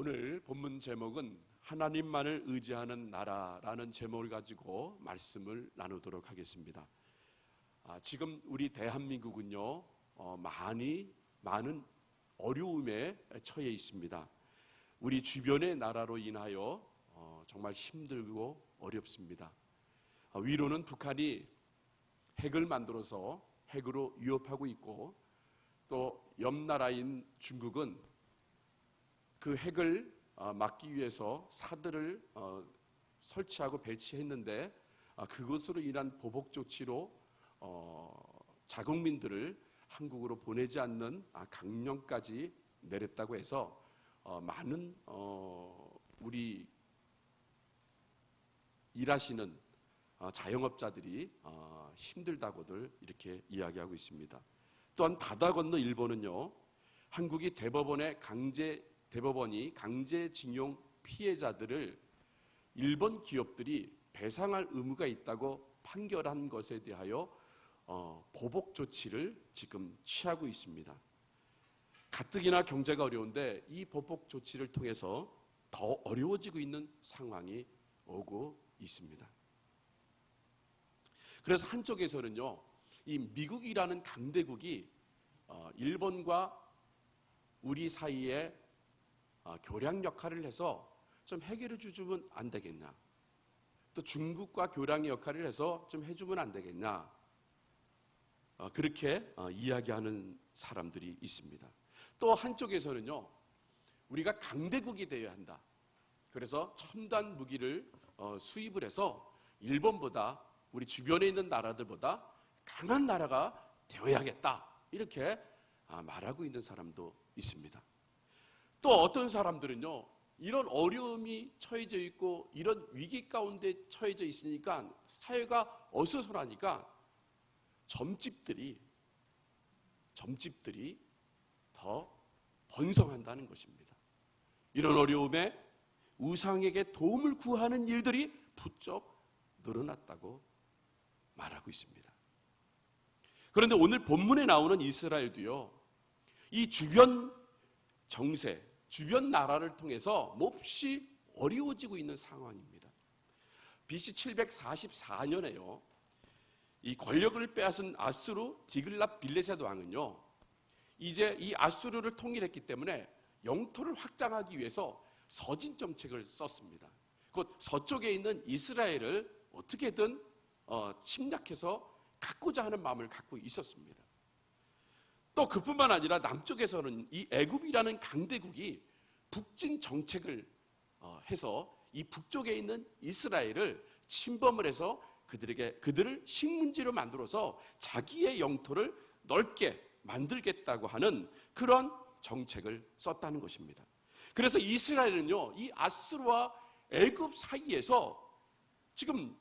오늘 본문 제목은 하나님만을 의지하는 나라라는 제목을 가지고 말씀을 나누도록 하겠습니다. 지금 우리 대한민국은요, 많은 어려움에 처해 있습니다. 우리 주변의 나라로 인하여 정말 힘들고 어렵습니다. 위로는 북한이 핵을 만들어서 핵으로 위협하고 있고, 또 옆 나라인 중국은 그 핵을 막기 위해서 사드를 설치하고 배치했는데, 그것으로 인한 보복 조치로 자국민들을 한국으로 보내지 않는 강령까지 내렸다고 해서 많은 우리 일하시는 자영업자들이 힘들다고들 이렇게 이야기하고 있습니다. 또한 바다 건너 일본은요, 한국이 대법원이 강제징용 피해자들을 일본 기업들이 배상할 의무가 있다고 판결한 것에 대하여 보복 조치를 지금 취하고 있습니다. 가뜩이나 경제가 어려운데 이 보복 조치를 통해서 더 어려워지고 있는 상황이 오고 있습니다. 그래서 한쪽에서는요, 이 미국이라는 강대국이 일본과 우리 사이에 교량 역할을 해서 좀 해결해 주면 안 되겠냐, 또 중국과 교량의 역할을 해서 좀 해주면 안 되겠냐, 그렇게 이야기하는 사람들이 있습니다. 또 한쪽에서는요, 우리가 강대국이 되어야 한다, 그래서 첨단 무기를 수입을 해서 일본보다 우리 주변에 있는 나라들보다 강한 나라가 되어야겠다, 이렇게 말하고 있는 사람도 있습니다. 또 어떤 사람들은요, 이런 어려움이 처해져 있고 이런 위기 가운데 처해져 있으니까 사회가 어수선하니까 점집들이 더 번성한다는 것입니다. 이런 어려움에 우상에게 도움을 구하는 일들이 부쩍 늘어났다고 말하고 있습니다. 그런데 오늘 본문에 나오는 이스라엘도요, 이 주변 정세, 주변 나라를 통해서 몹시 어려워지고 있는 상황입니다. BC 744년에요, 이 권력을 빼앗은 아수르 디글랏 빌레셋 왕은요, 이제 이 아수르를 통일했기 때문에 영토를 확장하기 위해서 서진 정책을 썼습니다. 곧 서쪽에 있는 이스라엘을 어떻게든 침략해서 갖고자 하는 마음을 갖고 있었습니다. 또 그뿐만 아니라 남쪽에서는 이 애굽이라는 강대국이 북진 정책을 해서 이 북쪽에 있는 이스라엘을 침범을 해서 그들을 식민지로 만들어서 자기의 영토를 넓게 만들겠다고 하는 그런 정책을 썼다는 것입니다. 그래서 이스라엘은요, 이 아수르와 애굽 사이에서 지금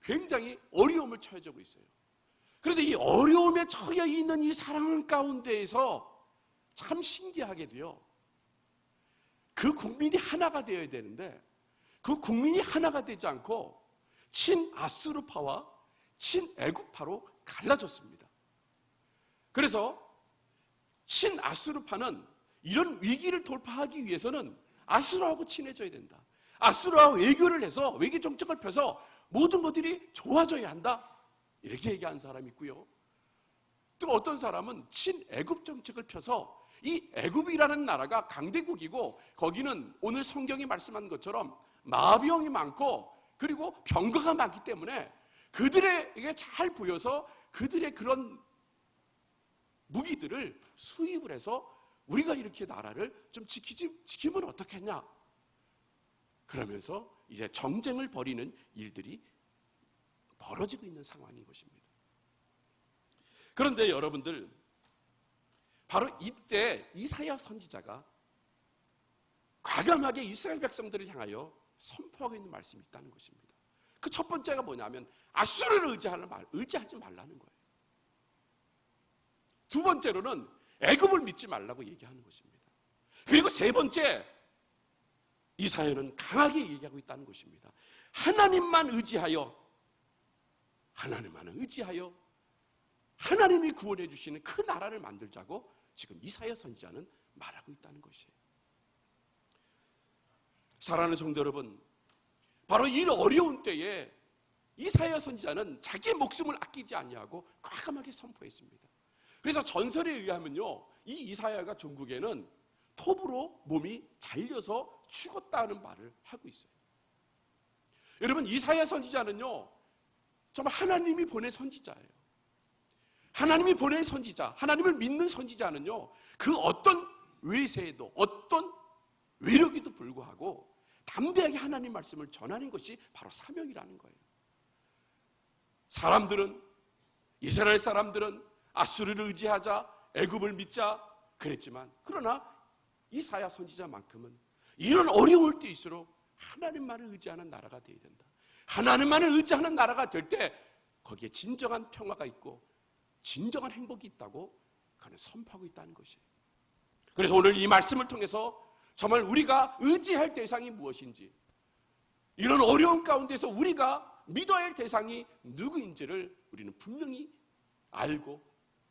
굉장히 어려움을 처해지고 있어요. 그런데 이 어려움에 처해 있는 이 상황 가운데에서 참 신기하게도요, 그 국민이 하나가 되어야 되는데 그 국민이 하나가 되지 않고 친아수르파와 친애굽파로 갈라졌습니다. 그래서 친아수르파는 이런 위기를 돌파하기 위해서는 아수르하고 친해져야 된다, 아수르와 외교를 해서 외교 정책을 펴서 모든 것들이 좋아져야 한다, 이렇게 얘기하는 사람이 있고요. 또 어떤 사람은 친애굽 정책을 펴서 이 애굽이라는 나라가 강대국이고 거기는 오늘 성경이 말씀한 것처럼 마병이 많고 그리고 병거가 많기 때문에 그들에게 잘 보여서 그들의 그런 무기들을 수입을 해서 우리가 이렇게 나라를 좀 지키면 어떻겠냐, 그러면서 이제 정쟁을 벌이는 일들이 벌어지고 있는 상황인 것입니다. 그런데 여러분들, 바로 이때 이사야 선지자가 과감하게 이스라엘 백성들을 향하여 선포하고 있는 말씀이 있다는 것입니다. 그 첫 번째가 뭐냐면 아수르를 의지하지 말라는 거예요. 두 번째로는 애굽을 믿지 말라고 얘기하는 것입니다. 그리고 세 번째, 이사야는 강하게 얘기하고 있다는 것입니다. 하나님만 의지하여 하나님이 구원해 주시는 그 나라를 만들자고 지금 이사야 선지자는 말하고 있다는 것이에요. 사랑하는 성도 여러분, 바로 이 어려운 때에 이사야 선지자는 자기의 목숨을 아끼지 아니하고 과감하게 선포했습니다. 그래서 전설에 의하면요, 이 이사야가 전국에는 톱으로 몸이 잘려서 죽었다는 말을 하고 있어요. 여러분, 이사야 선지자는요, 정말 하나님이 보낸 선지자예요. 하나님이 보낸 선지자, 하나님을 믿는 선지자는요, 그 어떤 외세에도 어떤 외력에도 불구하고 담대하게 하나님 말씀을 전하는 것이 바로 사명이라는 거예요. 사람들은, 이스라엘 사람들은 아수르를 의지하자, 애굽을 믿자 그랬지만, 그러나 이사야 선지자만큼은 이런 어려울 때일수록 하나님만을 의지하는 나라가 되어야 된다. 하나님만을 의지하는 나라가 될 때 거기에 진정한 평화가 있고 진정한 행복이 있다고 그는 선포하고 있다는 것이에요. 그래서 오늘 이 말씀을 통해서 정말 우리가 의지할 대상이 무엇인지, 이런 어려운 가운데서 우리가 믿어야 할 대상이 누구인지를 우리는 분명히 알고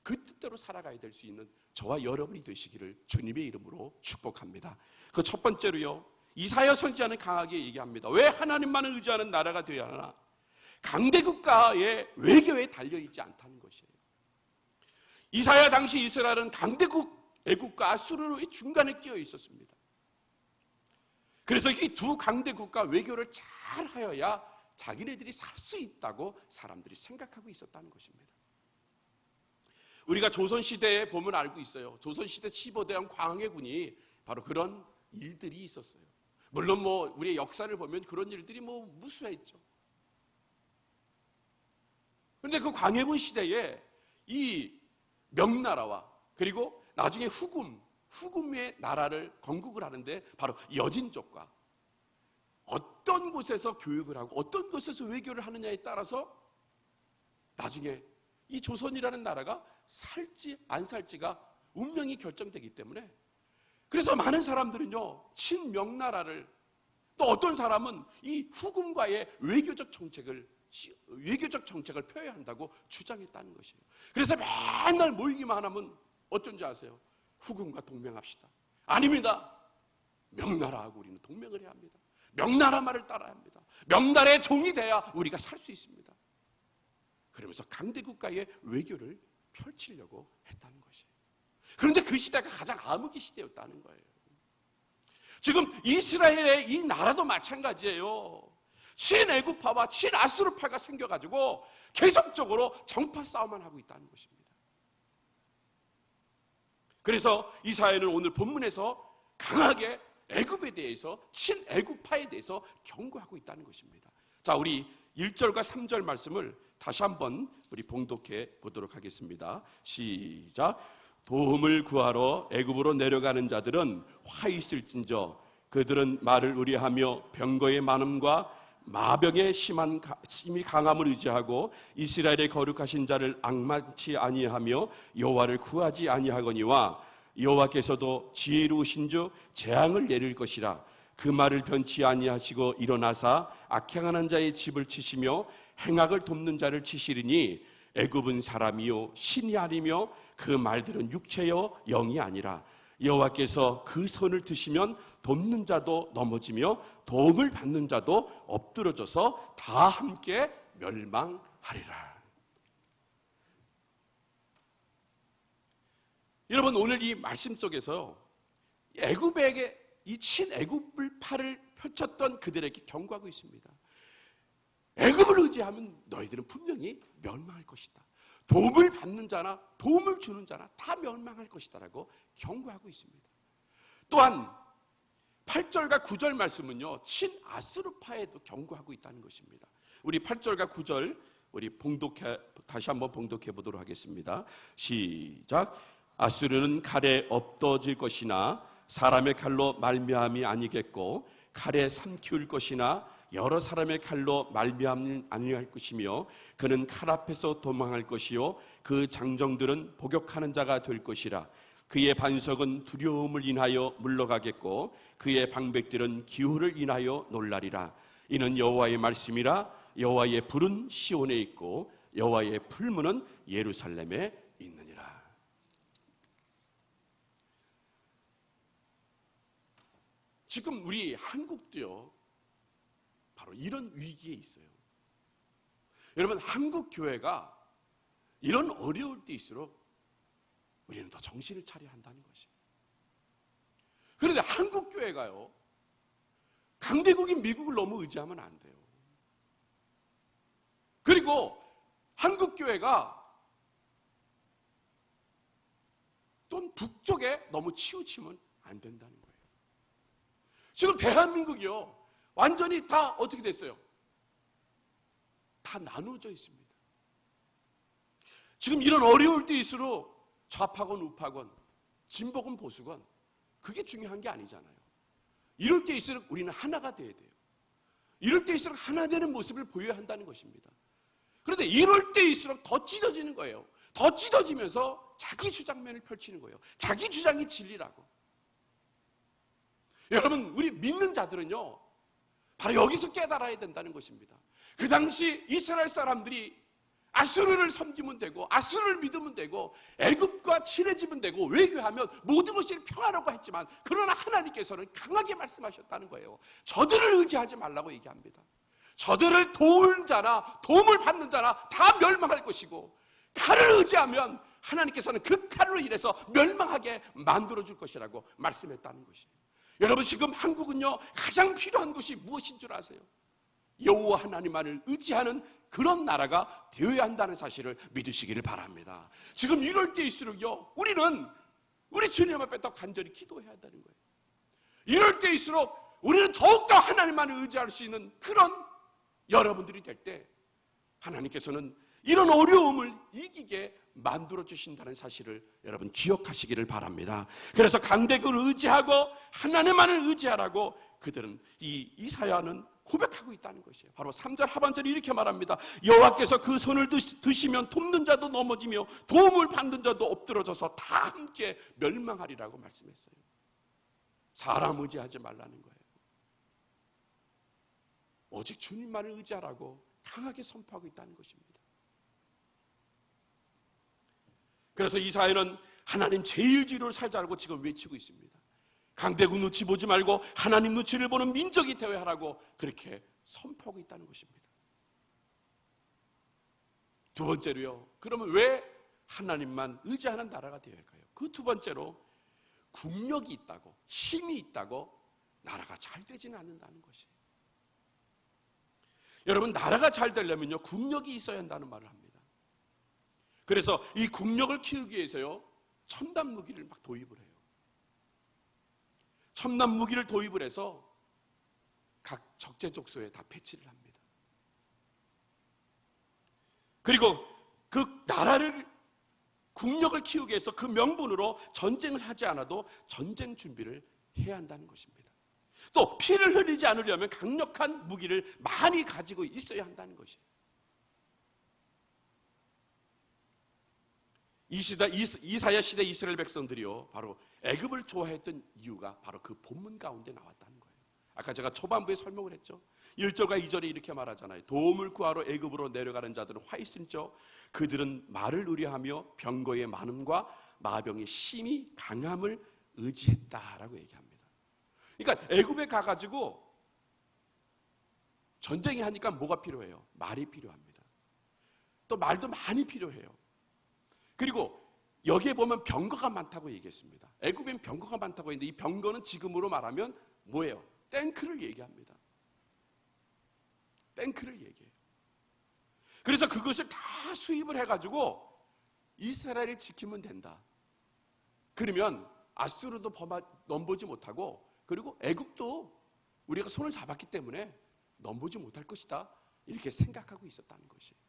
그 뜻대로 살아가야 될 수 있는 저와 여러분이 되시기를 주님의 이름으로 축복합니다. 그 첫 번째로요, 이사야 선지자는 강하게 얘기합니다. 왜 하나님만을 의지하는 나라가 되어야 하나? 강대국가의 외교에 달려있지 않다는 것이에요. 이사야 당시 이스라엘은 강대국 애국과 아수르의 중간에 끼어 있었습니다. 그래서 이 두 강대국가 외교를 잘 하여야 자기네들이 살 수 있다고 사람들이 생각하고 있었다는 것입니다. 우리가 조선시대에 보면 알고 있어요. 조선시대 15대왕 광해군이 바로 그런 일들이 있었어요. 물론 우리의 역사를 보면 그런 일들이 무수했죠. 그런데 그 광해군 시대에 이 명나라와 그리고 나중에 후금의 나라를 건국을 하는데 바로 여진족과 어떤 곳에서 교육을 하고 어떤 곳에서 외교를 하느냐에 따라서 나중에 이 조선이라는 나라가 살지 안 살지가 운명이 결정되기 때문에, 그래서 많은 사람들은요, 친명나라를, 또 어떤 사람은 이 후금과의 외교적 정책을 펴야 한다고 주장했다는 것이에요. 그래서 맨날 모이기만 하면 어쩐지 아세요? 후금과 동맹합시다. 아닙니다. 명나라하고 우리는 동맹을 해야 합니다. 명나라 말을 따라야 합니다. 명나라의 종이 돼야 우리가 살 수 있습니다. 그러면서 강대국가의 외교를 펼치려고 했다는 것이에요. 그런데 그 시대가 가장 암흑의 시대였다는 거예요. 지금 이스라엘의 이 나라도 마찬가지예요. 친애굽파와 친아수르파가 생겨가지고 계속적으로 정파 싸움만 하고 있다는 것입니다. 그래서 이사야는 오늘 본문에서 강하게 애굽에 대해서, 친애굽파에 대해서 경고하고 있다는 것입니다. 자, 우리 1절과 3절 말씀을 다시 한번 우리 봉독해 보도록 하겠습니다. 시작. 도움을 구하러 애굽으로 내려가는 자들은 화 있을진저 그들은 말을 의뢰하며 병거의 많음과 마병의 심히 강함을 의지하고 이스라엘의 거룩하신 자를 앙망치 아니하며 여호와를 구하지 아니하거니와 여호와께서도 지혜로우신즉 재앙을 내릴 것이라. 그 말을 변치 아니하시고 일어나사 악행하는 자의 집을 치시며 행악을 돕는 자를 치시리니 애굽은 사람이요 신이 아니며 그 말들은 육체요 영이 아니라. 여호와께서 그 손을 드시면 돕는 자도 넘어지며 도움을 받는 자도 엎드러져서 다 함께 멸망하리라. 여러분, 오늘 이 말씀 속에서 애굽에게 이 친애굽을 팔을 펼쳤던 그들에게 경고하고 있습니다. 애굽을 의지하면 너희들은 분명히 멸망할 것이다. 도움을 받는 자나 도움을 주는 자나 다 멸망할 것이다 라고 경고하고 있습니다. 또한 8절과 9절 말씀은요, 친아수르파에도 경고하고 있다는 것입니다. 우리 8절과 9절 우리 다시 한번 봉독해 보도록 하겠습니다. 시작. 아수르는 칼에 엎어질 것이나 사람의 칼로 말미암이 아니겠고 칼에 삼키울 것이나 여러 사람의 칼로 말미암이 아니할 것이며 그는 칼 앞에서 도망할 것이요 그 장정들은 복역하는 자가 될 것이라. 그의 반석은 두려움을 인하여 물러가겠고 그의 방백들은 기후를 인하여 놀라리라. 이는 여호와의 말씀이라. 여호와의 불은 시온에 있고 여호와의 풀무는 예루살렘에 있느니라. 지금 우리 한국도요, 바로 이런 위기에 있어요. 여러분, 한국 교회가 이런 어려울 때일수록 우리는 더 정신을 차려야 한다는 것이에요. 그런데 한국 교회가요, 강대국인 미국을 너무 의지하면 안 돼요. 그리고 한국 교회가 또 북쪽에 너무 치우치면 안 된다는 거예요. 지금 대한민국이요, 완전히 다 어떻게 됐어요? 다 나누어져 있습니다. 지금 이런 어려울 때일수록 좌파건 우파건 진보건 보수건 그게 중요한 게 아니잖아요. 이럴 때일수록 우리는 하나가 돼야 돼요. 이럴 때일수록 하나 되는 모습을 보여야 한다는 것입니다. 그런데 이럴 때일수록 더 찢어지는 거예요. 더 찢어지면서 자기 주장면을 펼치는 거예요. 자기 주장이 진리라고. 여러분, 우리 믿는 자들은요, 바로 여기서 깨달아야 된다는 것입니다. 그 당시 이스라엘 사람들이 아수르를 섬기면 되고, 아수르를 믿으면 되고, 애굽과 친해지면 되고, 외교하면 모든 것이 평화라고 했지만, 그러나 하나님께서는 강하게 말씀하셨다는 거예요. 저들을 의지하지 말라고 얘기합니다. 저들을 도울 자나 도움을 받는 자나 다 멸망할 것이고, 칼을 의지하면 하나님께서는 그 칼로 인해서 멸망하게 만들어줄 것이라고 말씀했다는 것이에요. 여러분, 지금 한국은요, 가장 필요한 것이 무엇인 줄 아세요? 여호와 하나님만을 의지하는 그런 나라가 되어야 한다는 사실을 믿으시기를 바랍니다. 지금 이럴 때일수록요, 우리는 우리 주님 앞에 더 간절히 기도해야 한다는 거예요. 이럴 때일수록 우리는 더욱더 하나님만을 의지할 수 있는 그런 여러분들이 될 때 하나님께서는 이런 어려움을 이기게 만들어 주신다는 사실을 여러분 기억하시기를 바랍니다. 그래서 강대국을 의지하고 하나님만을 의지하라고 그들은 이사야는 고백하고 있다는 것이에요. 바로 3절 하반절이 이렇게 말합니다. 여호와께서 그 손을 드시면 돕는 자도 넘어지며 도움을 받는 자도 엎드러져서 다 함께 멸망하리라고 말씀했어요. 사람 의지하지 말라는 거예요. 오직 주님만을 의지하라고 강하게 선포하고 있다는 것입니다. 그래서 이사야는 하나님 제1주의로 살자라고 지금 외치고 있습니다. 강대국 눈치 보지 말고 하나님 눈치를 보는 민족이 되어야 하라고 그렇게 선포하고 있다는 것입니다. 두 번째로요, 그러면 왜 하나님만 의지하는 나라가 되어야 할까요? 그 두 번째로, 국력이 있다고, 힘이 있다고 나라가 잘 되지는 않는다는 것이에요. 여러분, 나라가 잘 되려면요, 국력이 있어야 한다는 말을 합니다. 그래서 이 국력을 키우기 위해서요, 첨단 무기를 막 도입을 해요. 첨단 무기를 도입을 해서 각 적재적소에 다 배치를 합니다. 그리고 그 나라를, 국력을 키우기 위해서 그 명분으로 전쟁을 하지 않아도 전쟁 준비를 해야 한다는 것입니다. 또 피를 흘리지 않으려면 강력한 무기를 많이 가지고 있어야 한다는 것이에요. 이사야 시대 이스라엘 백성들이요, 바로 애굽을 좋아했던 이유가 바로 그 본문 가운데 나왔다는 거예요. 아까 제가 초반부에 설명을 했죠. 1절과 2절에 이렇게 말하잖아요. 도움을 구하러 애굽으로 내려가는 자들은 화 있을지어 그들은 말을 의뢰하며 병거의 많음과 마병의 심히 강함을 의지했다라고 얘기합니다. 그러니까 애굽에 가가지고 전쟁이 하니까 뭐가 필요해요? 말이 필요합니다. 또 말도 많이 필요해요. 그리고 여기에 보면 병거가 많다고 얘기했습니다. 애굽엔 병거가 많다고 했는데 이 병거는 지금으로 말하면 뭐예요? 탱크를 얘기합니다. 탱크를 얘기해요. 그래서 그것을 다 수입을 해가지고 이스라엘을 지키면 된다. 그러면 아수르도 넘보지 못하고, 그리고 애굽도 우리가 손을 잡았기 때문에 넘보지 못할 것이다, 이렇게 생각하고 있었다는 것이에요.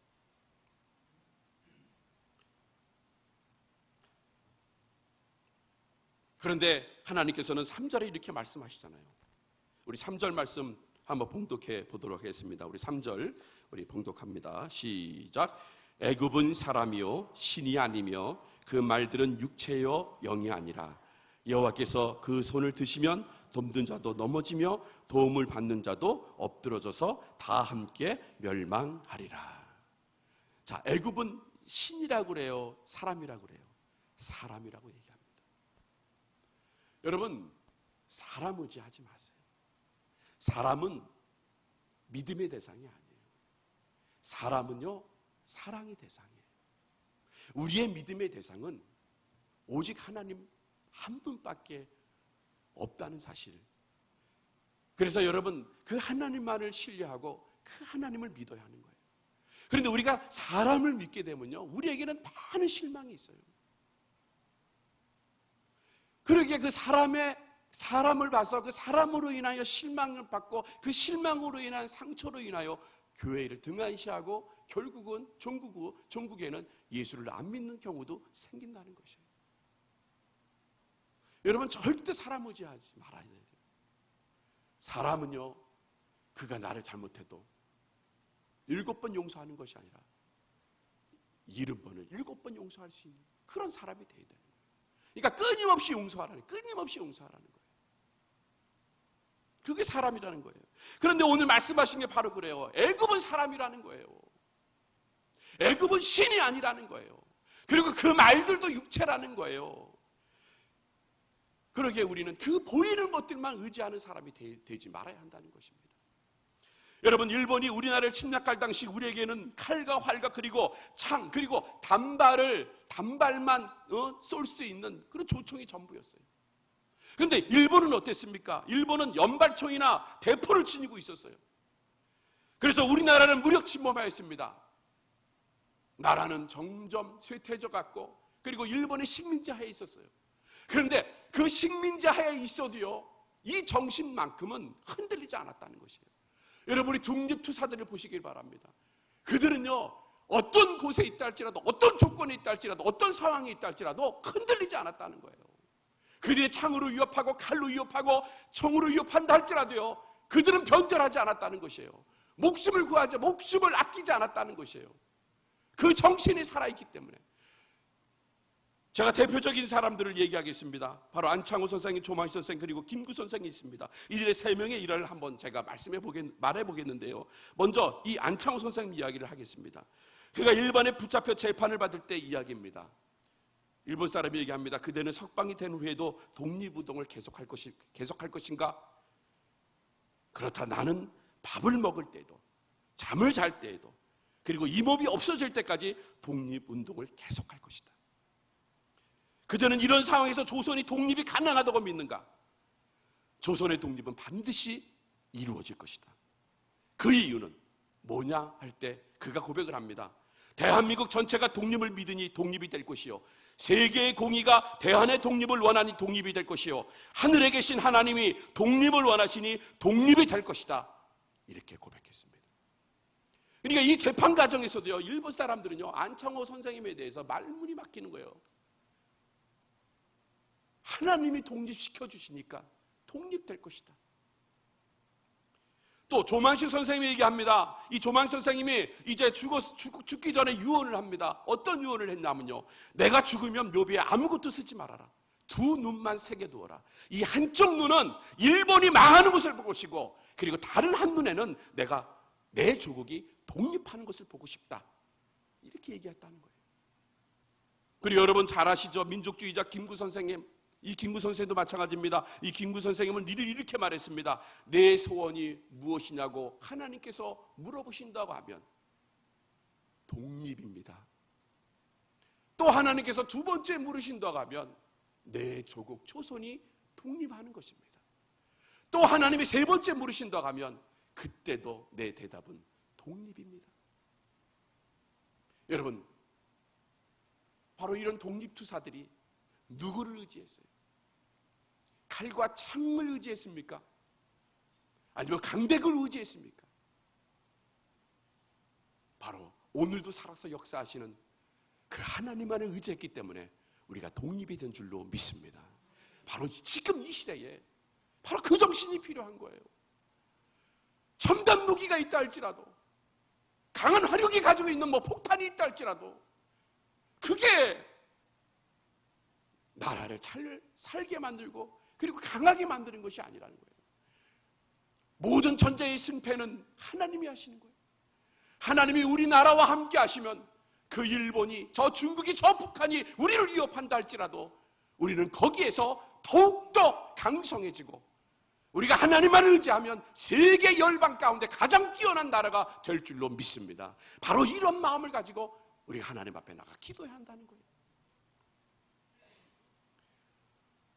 그런데 하나님께서는 3절에 이렇게 말씀하시잖아요. 우리 3절 말씀 한번 봉독해 보도록 하겠습니다. 우리 3절 우리 봉독합니다. 시작. 애굽은 사람이요 신이 아니며 그 말들은 육체요 영이 아니라 여호와께서 그 손을 드시면 돕는 자도 넘어지며 도움을 받는 자도 엎드러져서 다 함께 멸망하리라. 자, 애굽은 신이라고 그래요? 사람이라고 그래요? 사람이라고 얘기합니다. 여러분, 사람 의지하지 마세요. 사람은 믿음의 대상이 아니에요. 사람은요, 사랑의 대상이에요. 우리의 믿음의 대상은 오직 하나님 한 분밖에 없다는 사실. 그래서 여러분, 그 하나님만을 신뢰하고 그 하나님을 믿어야 하는 거예요. 그런데 우리가 사람을 믿게 되면요, 우리에게는 많은 실망이 있어요. 그러기에 그 사람을 봐서 그 사람으로 인하여 실망을 받고 그 실망으로 인한 상처로 인하여 교회를 등한시하고 결국은 종국에는 예수를 안 믿는 경우도 생긴다는 것이에요. 여러분, 절대 사람 의지하지 말아야 돼요. 사람은요, 그가 나를 잘못해도 7번 용서하는 것이 아니라 70번을 7번 용서할 수 있는 그런 사람이 되어야 되는 거예요. 그러니까 끊임없이 용서하라는 거예요. 그게 사람이라는 거예요. 그런데 오늘 말씀하신 게 바로 그래요. 애굽은 사람이라는 거예요. 애굽은 신이 아니라는 거예요. 그리고 그 말들도 육체라는 거예요. 그러기에 우리는 그 보이는 것들만 의지하는 사람이 되지 말아야 한다는 것입니다. 여러분, 일본이 우리나라를 침략할 당시 우리에게는 칼과 활과 그리고 창 그리고 단발만 쏠 수 있는 그런 조총이 전부였어요. 그런데 일본은 어땠습니까? 일본은 연발총이나 대포를 지니고 있었어요. 그래서 우리나라는 무력 침범하였습니다. 나라는 점점 쇠퇴져 갔고 그리고 일본의 식민지 하에 있었어요. 그런데 그 식민지 하에 있어도요, 이 정신만큼은 흔들리지 않았다는 것이에요. 여러분이 독립투사들을 보시길 바랍니다. 그들은요, 어떤 곳에 있다 할지라도, 어떤 조건에 있다 할지라도, 어떤 상황에 있다 할지라도 흔들리지 않았다는 거예요. 그들의 창으로 위협하고 칼로 위협하고 총으로 위협한다 할지라도요, 그들은 변절하지 않았다는 것이에요. 목숨을 구하지, 목숨을 아끼지 않았다는 것이에요. 그 정신이 살아있기 때문에. 제가 대표적인 사람들을 얘기하겠습니다. 바로 안창호 선생님, 조만희 선생, 그리고 김구 선생이 있습니다. 이들의 3명의 일화를 한번 제가 말해보겠는데요. 먼저 이 안창호 선생님 이야기를 하겠습니다. 그가 일본에 붙잡혀 재판을 받을 때 이야기입니다. 일본 사람이 얘기합니다. 그대는 석방이 된 후에도 독립운동을 계속할 것인가? 그렇다, 나는 밥을 먹을 때에도, 잠을 잘 때에도, 그리고 이 몸이 없어질 때까지 독립운동을 계속할 것이다. 그들은 이런 상황에서 조선이 독립이 가능하다고 믿는가? 조선의 독립은 반드시 이루어질 것이다. 그 이유는 뭐냐 할 때 그가 고백을 합니다. 대한민국 전체가 독립을 믿으니 독립이 될 것이요, 세계의 공의가 대한의 독립을 원하니 독립이 될 것이요, 하늘에 계신 하나님이 독립을 원하시니 독립이 될 것이다. 이렇게 고백했습니다. 그러니까 이 재판 과정에서도요, 일본 사람들은요, 안창호 선생님에 대해서 말문이 막히는 거예요. 하나님이 독립시켜 주시니까 독립될 것이다. 또 조만식 선생님이 얘기합니다. 이 조만식 선생님이 이제 죽기 전에 유언을 합니다. 어떤 유언을 했냐면요, 내가 죽으면 묘비에 아무것도 쓰지 말아라. 2 눈만 새겨두어라. 이 한쪽 눈은 일본이 망하는 것을 보고 싶고, 그리고 다른 한 눈에는 내가 내 조국이 독립하는 것을 보고 싶다. 이렇게 얘기했다는 거예요. 그리고 여러분 잘 아시죠? 민족주의자 김구 선생님. 이 김구 선생님도 마찬가지입니다. 이 김구 선생님은 이렇게 말했습니다. 내 소원이 무엇이냐고 하나님께서 물어보신다고 하면 독립입니다. 또 하나님께서 2번째 물으신다고 하면 내 조국 조선이 독립하는 것입니다. 또 하나님이 3번째 물으신다고 하면 그때도 내 대답은 독립입니다. 여러분, 바로 이런 독립투사들이 누구를 의지했어요? 칼과 창을 의지했습니까? 아니면 강백을 의지했습니까? 바로 오늘도 살아서 역사하시는 그 하나님만을 의지했기 때문에 우리가 독립이 된 줄로 믿습니다. 바로 지금 이 시대에 바로 그 정신이 필요한 거예요. 첨단 무기가 있다 할지라도, 강한 화력이 가지고 있는 폭탄이 있다 할지라도, 그게 나라를 살게 만들고 그리고 강하게 만드는 것이 아니라는 거예요. 모든 전쟁의 승패는 하나님이 하시는 거예요. 하나님이 우리나라와 함께 하시면 그 일본이, 저 중국이, 저 북한이 우리를 위협한다 할지라도 우리는 거기에서 더욱더 강성해지고 우리가 하나님만 의지하면 세계 열방 가운데 가장 뛰어난 나라가 될 줄로 믿습니다. 바로 이런 마음을 가지고 우리가 하나님 앞에 나가 기도해야 한다는 거예요.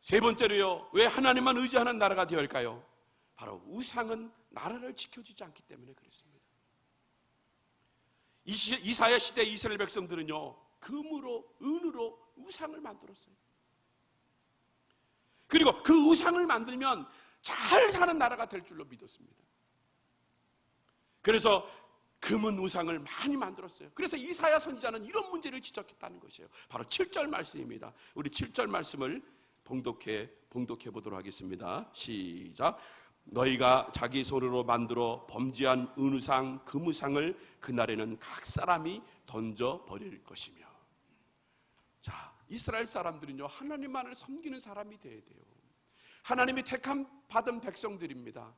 세 번째로요, 왜 하나님만 의지하는 나라가 되어야 할까요? 바로 우상은 나라를 지켜주지 않기 때문에 그렇습니다. 이사야 시대 이스라엘 백성들은요, 금으로 은으로 우상을 만들었어요. 그리고 그 우상을 만들면 잘 사는 나라가 될 줄로 믿었습니다. 그래서 금은 우상을 많이 만들었어요. 그래서 이사야 선지자는 이런 문제를 지적했다는 것이에요. 바로 7절 말씀입니다. 우리 7절 말씀을 봉독해 보도록 하겠습니다. 시작. 너희가 자기 손으로 만들어 범죄한 은우상, 금우상을 그날에는 각 사람이 던져버릴 것이며. 자, 이스라엘 사람들은요, 하나님만을 섬기는 사람이 되어야 돼요. 하나님이 택함 받은 백성들입니다.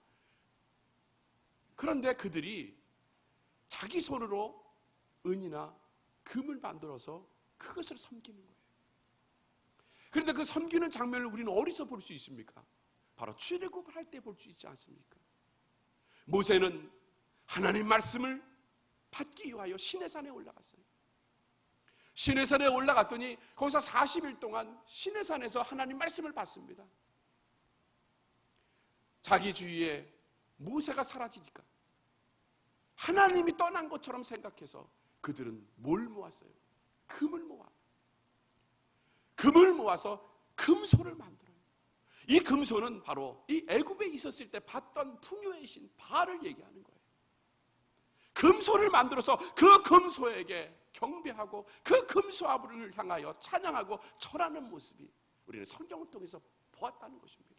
그런데 그들이 자기 손으로 은이나 금을 만들어서 그것을 섬기는 거예요. 그런데 그 섬기는 장면을 우리는 어디서 볼 수 있습니까? 바로 출애굽을 할 때 볼 수 있지 않습니까? 모세는 하나님 말씀을 받기 위하여 시내산에 올라갔어요. 시내산에 올라갔더니 거기서 40일 동안 시내산에서 하나님 말씀을 받습니다. 자기 주위에 모세가 사라지니까 하나님이 떠난 것처럼 생각해서 그들은 뭘 모았어요? 금을 모아서 금소를 만들어요. 이 금소는 바로 이 애굽에 있었을 때 봤던 풍요의 신 바알을 얘기하는 거예요. 금소를 만들어서 그 금소에게 경배하고 그 금소 앞을 향하여 찬양하고 절하는 모습이 우리는 성경을 통해서 보았다는 것입니다.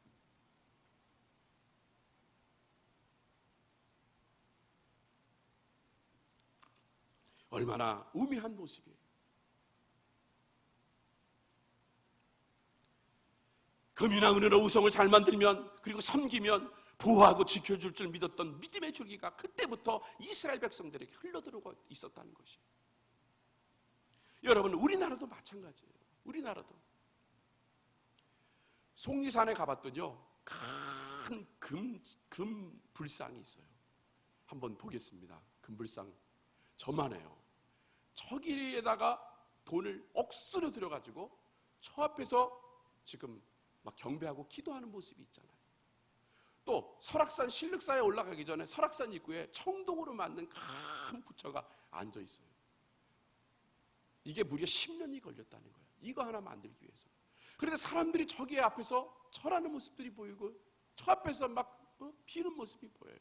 얼마나 우매한 모습이에요. 금이나 은으로 우상을 잘 만들면, 그리고 섬기면 보호하고 지켜줄 줄 믿었던 믿음의 줄기가 그때부터 이스라엘 백성들에게 흘러들어오고 있었다는 것이에요. 여러분, 우리나라도 마찬가지예요. 우리나라도 속리산에 가봤더니요, 큰 금 불상이 있어요. 한번 보겠습니다. 금불상 저만해요. 저기에다가 돈을 억수로 들여가지고 저 앞에서 지금 막 경배하고 기도하는 모습이 있잖아요. 또 설악산 신륵사에 올라가기 전에 설악산 입구에 청동으로 만든 큰 부처가 앉아 있어요. 이게 무려 10년이 걸렸다는 거예요. 이거 하나 만들기 위해서. 그런데 사람들이 저기 앞에서 절하는 모습들이 보이고 저 앞에서 막 비는 모습이 보여요.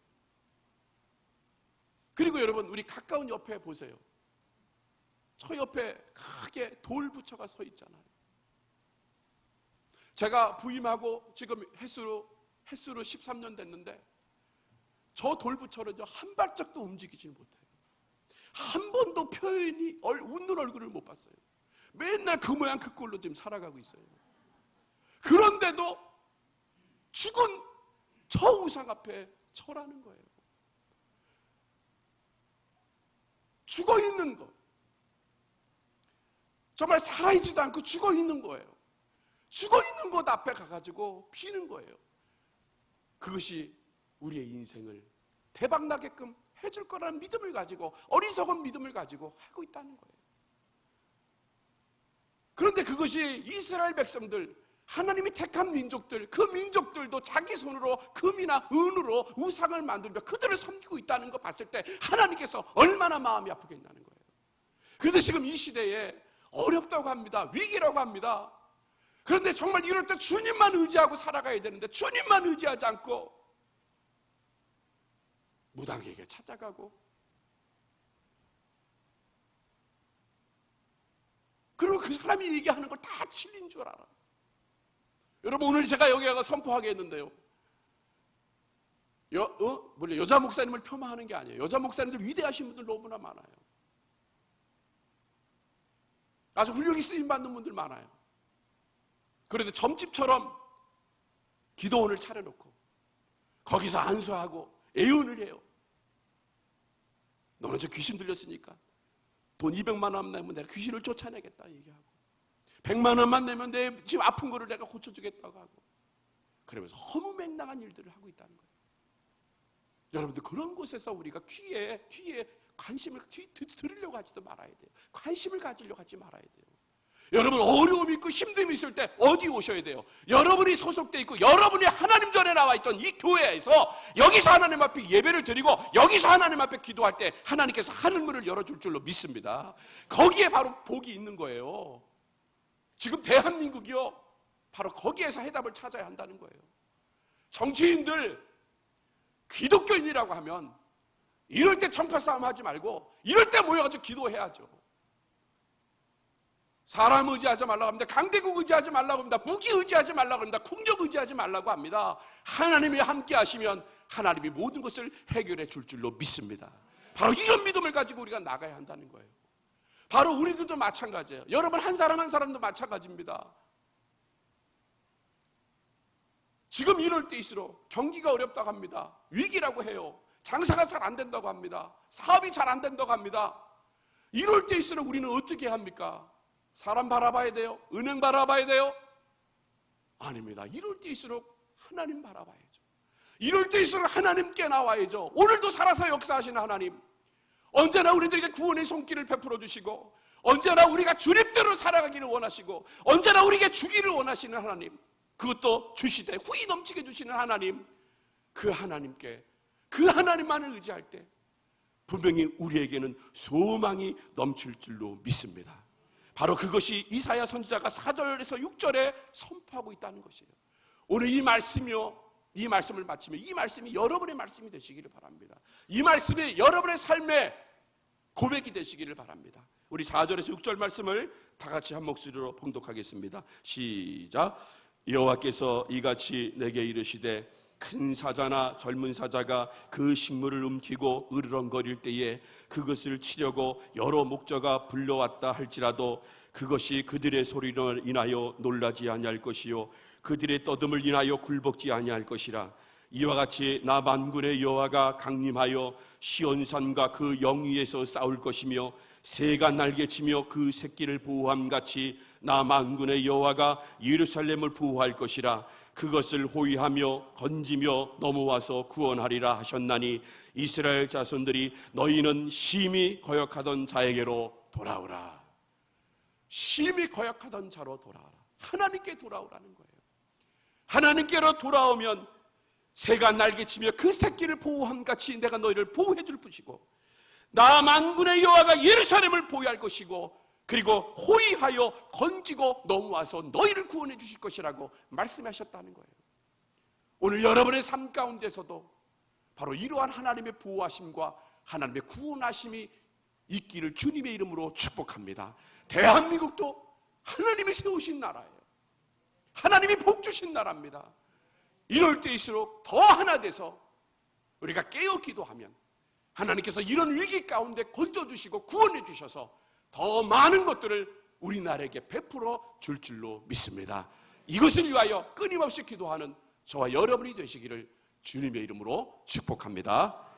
그리고 여러분, 우리 가까운 옆에 보세요. 저 옆에 크게 돌 부처가 서 있잖아요. 제가 부임하고 지금 햇수로 13년 됐는데 저 돌부처는요, 한 발짝도 움직이지 못해요. 한 번도 표현이 웃는 얼굴을 못 봤어요. 맨날 그 모양 그 꼴로 지금 살아가고 있어요. 그런데도 죽은 저 우상 앞에 절하는 거예요. 죽어 있는 것, 정말 살아있지도 않고 죽어 있는 거예요. 죽어 있는 것 앞에 가가지고 비는 거예요. 그것이 우리의 인생을 대박나게끔 해줄 거라는 믿음을 가지고, 어리석은 믿음을 가지고 하고 있다는 거예요. 그런데 그것이 이스라엘 백성들, 하나님이 택한 민족들, 그 민족들도 자기 손으로 금이나 은으로 우상을 만들며 그들을 섬기고 있다는 거 봤을 때 하나님께서 얼마나 마음이 아프겠냐는 거예요. 그런데 지금 이 시대에 어렵다고 합니다. 위기라고 합니다. 그런데 정말 이럴 때 주님만 의지하고 살아가야 되는데 주님만 의지하지 않고 무당에게 찾아가고, 그리고 그 사람이 얘기하는 걸 다 진리인 줄 알아. 여러분, 오늘 제가 여기 가서 선포하겠는데요, 물론 여자 목사님을 폄하하는 게 아니에요. 여자 목사님들 위대하신 분들 너무나 많아요. 아주 훌륭히 쓰임받는 분들 많아요. 그런데 점집처럼 기도원을 차려놓고 거기서 안수하고 애원을 해요. 너는 저 귀신 들렸으니까 돈 200만 원 내면 내가 귀신을 쫓아내겠다 얘기하고, 100만 원만 내면 내 지금 아픈 거를 내가 고쳐주겠다고 하고, 그러면서 허무맹랑한 일들을 하고 있다는 거예요. 여러분들, 그런 곳에서 우리가 귀에 관심을 들으려고 하지도 말아야 돼요. 관심을 가지려고 하지 말아야 돼요. 여러분, 어려움이 있고 힘듦이 있을 때 어디 오셔야 돼요? 여러분이 소속돼 있고 여러분이 하나님 전에 나와 있던 이 교회에서, 여기서 하나님 앞에 예배를 드리고 여기서 하나님 앞에 기도할 때 하나님께서 하늘문을 열어줄 줄로 믿습니다. 거기에 바로 복이 있는 거예요. 지금 대한민국이요, 바로 거기에서 해답을 찾아야 한다는 거예요. 정치인들, 기독교인이라고 하면 이럴 때 청파 싸움 하지 말고 이럴 때 모여가지고 기도해야죠. 사람 의지하지 말라고 합니다. 강대국 의지하지 말라고 합니다. 무기 의지하지 말라고 합니다. 국력 의지하지 말라고 합니다. 하나님이 함께 하시면 하나님이 모든 것을 해결해 줄 줄로 믿습니다. 바로 이런 믿음을 가지고 우리가 나가야 한다는 거예요. 바로 우리들도 마찬가지예요. 여러분, 한 사람 한 사람도 마찬가지입니다. 지금 이럴 때일수록 경기가 어렵다고 합니다. 위기라고 해요. 장사가 잘 안 된다고 합니다. 사업이 잘 안 된다고 합니다. 이럴 때일수록 우리는 어떻게 합니까? 사람 바라봐야 돼요? 은행 바라봐야 돼요? 아닙니다. 이럴 때일수록 하나님 바라봐야죠. 이럴 때일수록 하나님께 나와야죠. 오늘도 살아서 역사하시는 하나님, 언제나 우리들에게 구원의 손길을 베풀어 주시고, 언제나 우리가 주님대로 살아가기를 원하시고, 언제나 우리에게 주기를 원하시는 하나님, 그것도 주시되 후히 넘치게 주시는 하나님, 그 하나님께, 그 하나님만을 의지할 때 분명히 우리에게는 소망이 넘칠 줄로 믿습니다. 바로 그것이 이사야 선지자가 4절에서 6절에 선포하고 있다는 것이에요. 오늘 이 말씀이요, 이 말씀을 마치면 이 말씀이 여러분의 말씀이 되시기를 바랍니다. 이 말씀이 여러분의 삶의 고백이 되시기를 바랍니다. 우리 4절에서 6절 말씀을 다 같이 한 목소리로 봉독하겠습니다. 시작. 여호와께서 이같이 내게 이르시되, 큰 사자나 젊은 사자가 그 식물을 움키고 으르렁거릴 때에 그것을 치려고 여러 목자가 불려왔다 할지라도 그것이 그들의 소리를 인하여 놀라지 아니할 것이요 그들의 떠듦을 인하여 굴복지 아니할 것이라. 이와 같이 나 만군의 여호와가 강림하여 시온산과 그 영위에서 싸울 것이며, 새가 날개치며 그 새끼를 보호함같이 나 만군의 여호와가 예루살렘을 보호할 것이라. 그것을 호위하며 건지며 넘어와서 구원하리라 하셨나니, 이스라엘 자손들이 너희는 심히 거역하던 자에게로 돌아오라. 심히 거역하던 자로 돌아오라. 하나님께 돌아오라는 거예요. 하나님께로 돌아오면 새가 날개치며 그 새끼를 보호함같이 내가 너희를 보호해 줄 것이고, 나 만군의 여호와가 예루살렘을 보호할 것이고, 그리고 호위하여 건지고 넘어와서 너희를 구원해 주실 것이라고 말씀하셨다는 거예요. 오늘 여러분의 삶 가운데서도 바로 이러한 하나님의 보호하심과 하나님의 구원하심이 있기를 주님의 이름으로 축복합니다. 대한민국도 하나님이 세우신 나라예요. 하나님이 복 주신 나라입니다. 이럴 때일수록 더 하나 돼서 우리가 깨어 기도하면 하나님께서 이런 위기 가운데 건져주시고 구원해 주셔서 더 많은 것들을 우리나라에게 베풀어 줄 줄로 믿습니다. 이것을 위하여 끊임없이 기도하는 저와 여러분이 되시기를 주님의 이름으로 축복합니다.